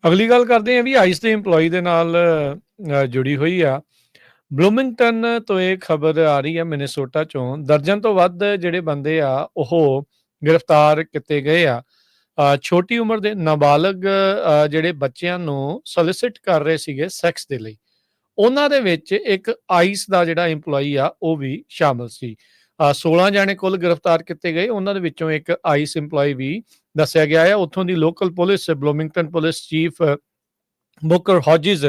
ਅਗਲੀ ਗੱਲ ਕਰਦੇ ਹਾਂ ਵੀ ਆਈਸ ਦੇ EMPLOYEE ਦੇ ਨਾਲ ਜੁੜੀ ਹੋਈ ਆ। ਬਲੂਮਿੰਗਟਨ ਤੋਂ ਇਹ ਖਬਰ ਆ ਰਹੀ ਹੈ ਮਿਨੇਸੋਟਾ ਚੋਂ ਦਰਜਨ ਤੋਂ ਵੱਧ ਜਿਹੜੇ ਬੰਦੇ ਆ ਉਹ ਗ੍ਰਿਫਤਾਰ ਕੀਤੇ ਗਏ ਆ। ਛੋਟੀ ਉਮਰ ਦੇ ਨਾਬਾਲਗ ਜਿਹੜੇ ਬੱਚਿਆਂ ਨੂੰ ਸੋਲਿਸਿਟ ਕਰ ਰਹੇ ਸੀਗੇ ਸੈਕਸ ਦੇ ਲਈ। ਉਹਨਾਂ ਦੇ ਵਿੱਚ ਇੱਕ ਆਈਸ ਦਾ ਜਿਹੜਾ EMPLOYEE ਆ ਉਹ ਵੀ ਸ਼ਾਮਲ ਸੀ। 16 ਜਾਣੇ ਕੁੱਲ ਗ੍ਰਿਫਤਾਰ ਕੀਤੇ ਗਏ, ਉਹਨਾਂ ਦੇ ਵਿੱਚੋਂ ਇੱਕ ਆਈਸ EMPLOYEE ਵੀ ਦੱਸਿਆ ਗਿਆ ਹੈ। ਉੱਥੋਂ ਦੀ local police Bloomington police chief Booker Hodges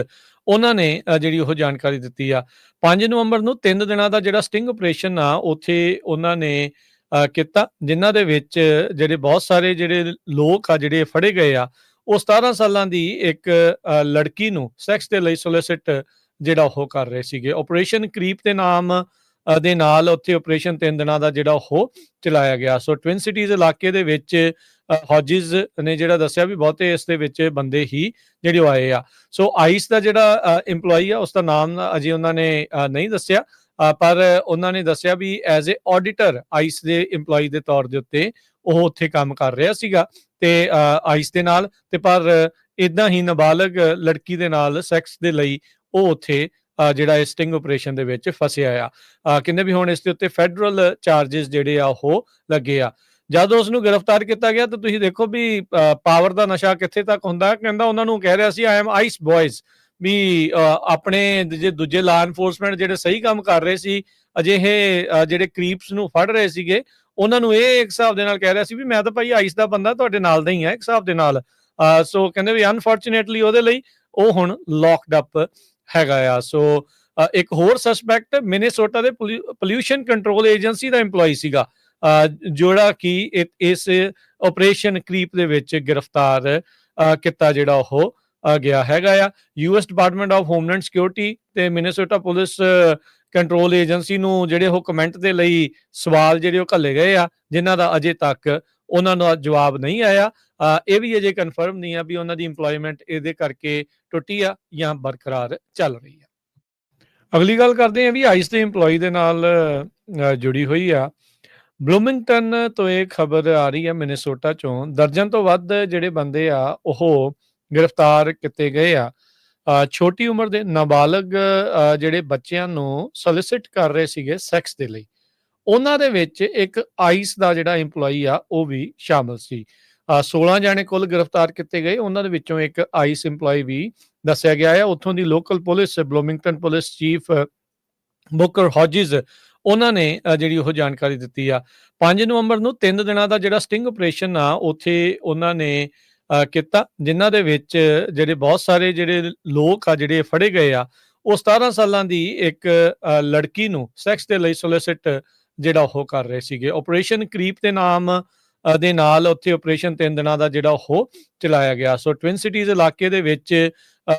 ਉਹਨਾਂ ਨੇ ਜਿਹੜੀ ਉਹ ਜਾਣਕਾਰੀ ਦਿੱਤੀ ਆ। 5 ਨਵੰਬਰ ਨੂੰ 3 ਦਿਨਾਂ ਦਾ ਜਿਹੜਾ ਸਟਿੰਗ ਆਪਰੇਸ਼ਨ ਆ ਉੱਥੇ ਉਹਨਾਂ ਨੇ ਕੀਤਾ, ਜਿਨ੍ਹਾਂ ਦੇ ਵਿੱਚ ਜਿਹੜੇ ਬਹੁਤ ਸਾਰੇ ਜਿਹੜੇ ਲੋਕ ਆ ਜਿਹੜੇ ਫੜੇ ਗਏ ਆ, ਉਹ 17 ਸਾਲਾਂ ਦੀ ਇੱਕ ਲੜਕੀ ਨੂੰ ਸੈਕਸ ਦੇ ਲਈ ਸੋਲਿਸਿਟ ਜਿਹੜਾ ਉਹ ਕਰ ਰਹੇ ਸੀਗੇ। ਆਪਰੇਸ਼ਨ ਕਰੀਪ ਦੇ ਨਾਮ ਦੇ ਨਾਲ ਉੱਥੇ ਆਪਰੇਸ਼ਨ 3 ਦਿਨਾਂ ਦਾ ਜਿਹੜਾ ਉਹ ਚਲਾਇਆ ਗਿਆ। ਸੋ ਟਵਿਨ ਸਿਟੀਜ਼ ਇਲਾਕੇ ਦੇ ਵਿੱਚ ਹੌਜਿਸ ਨੇ ਜਿਹੜਾ ਦੱਸਿਆ ਵੀ ਬਹੁਤੇ ਇਸ ਦੇ ਵਿੱਚ ਬੰਦੇ ਹੀ ਜਿਹੜੇ ਉਹ ਆਏ ਆ। ਸੋ ਆਈਸ ਦਾ ਜਿਹੜਾ EMPLOYEE ਆ ਉਸ ਦਾ ਨਾਮ ਅਜੇ ਉਹਨਾਂ ਨੇ ਨਹੀਂ ਦੱਸਿਆ, ਪਰ ਉਹਨਾਂ ਨੇ ਦੱਸਿਆ ਵੀ ਐਜ਼ ਏ ਆਡੀਟਰ ਆਈਸ ਦੇ EMPLOYEE ਦੇ ਤੌਰ ਦੇ ਉੱਤੇ ਉਹ ਉੱਥੇ ਕੰਮ ਕਰ ਰਿਹਾ ਸੀਗਾ ਤੇ ਆਈਸ ਦੇ ਨਾਲ, ਤੇ ਪਰ ਇਦਾਂ ਹੀ ਨਾਬਾਲਗ ਲੜਕੀ ਦੇ ਨਾਲ ਸੈਕਸ ਦੇ ਲਈ ਉਹ ਉੱਥੇ ਜਿਹੜਾ ਇਹ ਸਟਿੰਗ ਆਪਰੇਸ਼ਨ ਦੇ ਵਿੱਚ ਫਸਿਆ ਆ। ਕਹਿੰਦੇ ਵੀ ਹੁਣ ਇਸ ਦੇ ਉੱਤੇ ਫੈਡਰਲ ਚਾਰजेस ਜਿਹੜੇ ਆ ਉਹ ਲੱਗੇ ਆ। ਜਦ ਉਸ ਨੂੰ ਗ੍ਰਿਫਤਾਰ ਕੀਤਾ ਗਿਆ ਤਾਂ ਤੁਸੀਂ ਦੇਖੋ ਵੀ ਪਾਵਰ ਦਾ ਨਸ਼ਾ ਕਿੱਥੇ ਤੱਕ ਹੁੰਦਾ। ਕਹਿੰਦਾ ਉਹਨਾਂ ਨੂੰ ਕਹਿ ਰਿਹਾ ਸੀ ਆਈ ਐਮ ਆਈਸ ਬॉयਜ਼, ਵੀ ਆਪਣੇ ਜੇ ਦੂਜੇ ਲਾ ਐਨਫੋਰਸਮੈਂਟ ਜਿਹੜੇ ਸਹੀ ਕੰਮ ਕਰ ਰਹੇ ਸੀ, ਅਜਿਹੇ ਜਿਹੜੇ ਕਰੀਪਸ ਨੂੰ ਫੜ ਰਹੇ ਸੀਗੇ, ਉਹਨਾਂ ਨੂੰ ਇਹ ਇੱਕ ਹਿਸਾਬ ਦੇ ਨਾਲ ਕਹਿ ਰਿਹਾ ਸੀ ਵੀ ਮੈਂ ਤਾਂ ਭਾਈ ਆਈਸ ਦਾ ਬੰਦਾ ਤੁਹਾਡੇ ਨਾਲ ਦਾ ਹੀ ਆ ਇੱਕ ਹਿਸਾਬ ਦੇ ਨਾਲ। ਸੋ ਕਹਿੰਦੇ ਵੀ ਅਨਫੋਰਚੂਨੇਟਲੀ ਉਹਦੇ ਲਈ ਉਹ ਹੁਣ ਲੌਕਡ ਅਪ ਹੈਗਾ ਆ। ਸੋ ਇੱਕ ਹੋਰ ਸਸਪੈਕਟ ਮਿਨੇਸੋਟਾ ਦੇ ਪੋਲਿਊਸ਼ਨ ਕੰਟਰੋਲ ਏਜੰਸੀ ਦਾ EMPLOYEE ਸੀਗਾ, ਜਿਹੜਾ ਕਿ ਇਸ ਆਪਰੇਸ਼ਨ ਕਰੀਪ ਦੇ ਵਿੱਚ ਗ੍ਰਿਫਤਾਰ ਕੀਤਾ ਜਿਹੜਾ ਉਹ ਗਿਆ ਹੈਗਾ ਆ। US department of homeland security ਤੇ ਮਿਨੇਸੋਟਾ ਪੁਲਿਸ ਕੰਟਰੋਲ ਏਜੰਸੀ ਨੂੰ ਜਿਹੜੇ ਉਹ ਕਮੈਂਟ ਦੇ ਲਈ ਸਵਾਲ ਜਿਹੜੇ ਉਹ ਘੱਲੇ ਗਏ ਆ, ਜਿਨ੍ਹਾਂ ਦਾ ਅਜੇ ਤੱਕ ਉਹਨਾਂ ਨੂੰ ਜਵਾਬ ਨਹੀਂ ਆਇਆ। ਇਹ ਵੀ ਅਜੇ ਕਨਫਰਮ ਨਹੀਂ ਆ ਵੀ ਉਹਨਾਂ ਦੀ ਇੰਪਲੋਇਮੈਂਟ ਇਹਦੇ ਕਰਕੇ ਟੁੱਟੀ ਆ ਜਾਂ ਬਰਕਰਾਰ ਚੱਲ ਰਹੀ ਆ। ਅਗਲੀ ਗੱਲ ਕਰਦੇ ਹਾਂ ਵੀ ਆਈਸ ਦੇ EMPLOYEE ਦੇ ਨਾਲ ਜੁੜੀ ਹੋਈ ਆ। ਬਲੂਮਿੰਗਟਨ ਤੋਂ ਇਹ ਖਬਰ ਆ ਰਹੀ ਹੈ ਮਿਨੇਸੋਟਾ ਚੋਂ ਦਰਜਨ ਤੋਂ ਵੱਧ ਜਿਹੜੇ ਬੰਦੇ ਆ ਉਹ ਗ੍ਰਿਫਤਾਰ ਕੀਤੇ ਗਏ ਆ। ਛੋਟੀ ਉਮਰ ਦੇ ਨਾਬਾਲਗ ਜਿਹੜੇ ਬੱਚਿਆਂ ਨੂੰ ਸੋਲਿਸਿਟ ਕਰ ਰਹੇ ਸੀਗੇ ਸੈਕਸ ਦੇ ਲਈ। ਉਹਨਾਂ ਦੇ ਵਿੱਚ ਇੱਕ ਆਈਸ ਦਾ ਜਿਹੜਾ EMPLOYEE ਆ ਉਹ ਵੀ ਸ਼ਾਮਲ ਸੀ। 16 ਜਾਣੇ ਕੁੱਲ ਗ੍ਰਿਫਤਾਰ ਕੀਤੇ ਗਏ, ਉਹਨਾਂ ਦੇ ਵਿੱਚੋਂ ਇੱਕ ਆਈਸ EMPLOYEE ਵੀ ਦੱਸਿਆ ਗਿਆ ਹੈ। ਉੱਥੋਂ ਦੀ local police Bloomington police chief Booker Hodges ਉਹਨਾਂ ਨੇ ਜਿਹੜੀ ਉਹ ਜਾਣਕਾਰੀ ਦਿੱਤੀ ਆ। 5 ਨਵੰਬਰ ਨੂੰ 3 ਦਿਨਾਂ ਦਾ ਜਿਹੜਾ ਸਟਿੰਗ ਆਪਰੇਸ਼ਨ ਆ ਉੱਥੇ ਉਹਨਾਂ ਨੇ ਕੀਤਾ, ਜਿਨ੍ਹਾਂ ਦੇ ਵਿੱਚ ਜਿਹੜੇ ਬਹੁਤ ਸਾਰੇ ਜਿਹੜੇ ਲੋਕ ਆ ਜਿਹੜੇ ਫੜੇ ਗਏ ਆ, ਉਹ 17 ਸਾਲਾਂ ਦੀ ਇੱਕ ਲੜਕੀ ਨੂੰ ਸੈਕਸ ਦੇ ਲਈ ਸੋਲਿਸਿਟ ਜਿਹੜਾ ਉਹ ਕਰ ਰਹੇ ਸੀਗੇ। ਆਪਰੇਸ਼ਨ ਕਰੀਪ ਦੇ ਨਾਮ ਦੇ ਨਾਲ ਉੱਥੇ ਆਪਰੇਸ਼ਨ 3 ਦਿਨਾਂ ਦਾ ਜਿਹੜਾ ਉਹ ਚਲਾਇਆ ਗਿਆ। ਸੋ ਟਵਿਨ ਸਿਟੀਜ਼ ਇਲਾਕੇ ਦੇ ਵਿੱਚ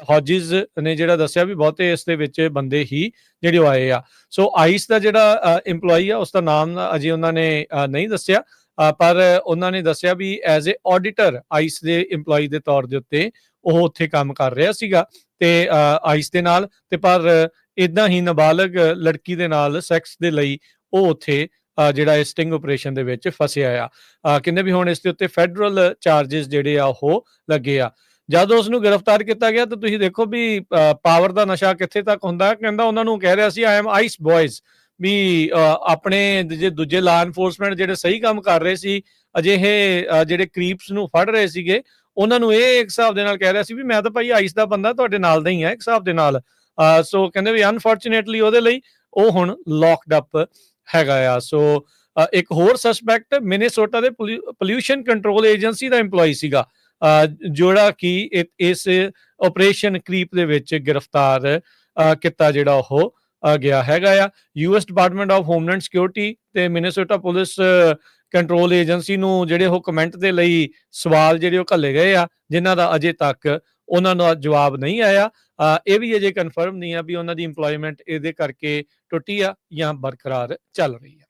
ਹੌਜਿਸ ਨੇ ਜਿਹੜਾ ਦੱਸਿਆ ਵੀ ਬਹੁਤੇ ਇਸ ਦੇ ਵਿੱਚ ਬੰਦੇ ਹੀ ਜਿਹੜੇ ਉਹ ਆਏ ਆ। ਸੋ ਆਈਸ ਦਾ ਜਿਹੜਾ EMPLOYEE ਆ ਉਸ ਦਾ ਨਾਮ ਅਜੇ ਉਹਨਾਂ ਨੇ ਨਹੀਂ ਦੱਸਿਆ, ਪਰ ਉਹਨਾਂ ਨੇ ਦੱਸਿਆ ਵੀ ਐਜ਼ ਏ ਆਡੀਟਰ ਆਈਸ ਦੇ EMPLOYEE ਦੇ ਤੌਰ ਦੇ ਉੱਤੇ ਉਹ ਉੱਥੇ ਕੰਮ ਕਰ ਰਿਹਾ ਸੀਗਾ ਤੇ ਆਈਸ ਦੇ ਨਾਲ, ਤੇ ਪਰ ਇਦਾਂ ਹੀ ਨਾਬਾਲਗ ਲੜਕੀ ਦੇ ਨਾਲ ਸੈਕਸ ਦੇ ਲਈ ਉਹ ਉੱਥੇ ਜਿਹੜਾ ਇਹ ਸਟਿੰਗ ਆਪਰੇਸ਼ਨ ਦੇ ਵਿੱਚ ਫਸਿਆ ਆ। ਕਹਿੰਦੇ ਵੀ ਹੁਣ ਇਸ ਦੇ ਉੱਤੇ ਫੈਡਰਲ ਚਾਰजेस ਜਿਹੜੇ ਆ ਉਹ ਲੱਗੇ ਆ। ਜਦ ਉਸ ਨੂੰ ਗ੍ਰਿਫਤਾਰ ਕੀਤਾ ਗਿਆ ਤਾਂ ਤੁਸੀਂ ਦੇਖੋ ਵੀ ਪਾਵਰ ਦਾ ਨਸ਼ਾ ਕਿੱਥੇ ਤੱਕ ਹੁੰਦਾ। ਕਹਿੰਦਾ ਉਹਨਾਂ ਨੂੰ ਕਹਿ ਰਿਹਾ ਸੀ ਆਈ ਐਮ ਆਈਸ ਬॉयਜ਼, ਵੀ ਆਪਣੇ ਜੇ ਦੂਜੇ ਲਾ ਐਨਫੋਰਸਮੈਂਟ ਜਿਹੜੇ ਸਹੀ ਕੰਮ ਕਰ ਰਹੇ ਸੀ, ਅਜਿਹੇ ਜਿਹੜੇ ਕਰੀਪਸ ਨੂੰ ਫੜ ਰਹੇ ਸੀਗੇ, ਉਹਨਾਂ ਨੂੰ ਇਹ ਇੱਕ ਹਿਸਾਬ ਦੇ ਨਾਲ ਕਹਿ ਰਿਹਾ ਸੀ ਵੀ ਮੈਂ ਤਾਂ ਭਾਈ ਆਈਸ ਦਾ ਬੰਦਾ ਤੁਹਾਡੇ ਨਾਲ ਦਾ ਹੀ ਆ ਇੱਕ ਹਿਸਾਬ ਦੇ ਨਾਲ। ਸੋ ਕਹਿੰਦੇ ਵੀ ਅਨਫੋਰਚੂਨੇਟਲੀ ਉਹਦੇ ਲਈ ਉਹ ਹੁਣ ਲੌਕਡ ਅਪ ਹੈਗਾ ਆ। ਸੋ ਇੱਕ ਹੋਰ ਸਸਪੈਕਟ ਮਿਨੇਸੋਟਾ ਦੇ ਪੋਲਿਊਸ਼ਨ ਕੰਟਰੋਲ ਏਜੰਸੀ ਦਾ EMPLOYEE ਸੀਗਾ, ਜਿਹੜਾ ਕਿ ਇਸ ਆਪਰੇਸ਼ਨ ਕਰੀਪ ਦੇ ਵਿੱਚ ਗ੍ਰਿਫਤਾਰ ਕੀਤਾ ਜਿਹੜਾ ਉਹ ਗਿਆ ਹੈਗਾ ਆ। US department of homeland security ਤੇ ਮਿਨੇਸੋਟਾ ਪੁਲਿਸ ਕੰਟਰੋਲ ਏਜੰਸੀ ਨੂੰ ਜਿਹੜੇ ਉਹ ਕਮੈਂਟ ਦੇ ਲਈ ਸਵਾਲ ਜਿਹੜੇ ਉਹ ਘੱਲੇ ਗਏ ਆ, ਜਿਨ੍ਹਾਂ ਦਾ ਅਜੇ ਤੱਕ ਉਹਨਾਂ ਨੂੰ ਜਵਾਬ ਨਹੀਂ ਆਇਆ। ਇਹ ਵੀ ਅਜੇ ਕਨਫਰਮ ਨਹੀਂ ਆ ਵੀ ਉਹਨਾਂ ਦੀ ਇੰਪਲੋਇਮੈਂਟ ਇਹਦੇ ਕਰਕੇ ਟੁੱਟੀ ਆ ਜਾਂ ਬਰਕਰਾਰ ਚੱਲ ਰਹੀ ਆ।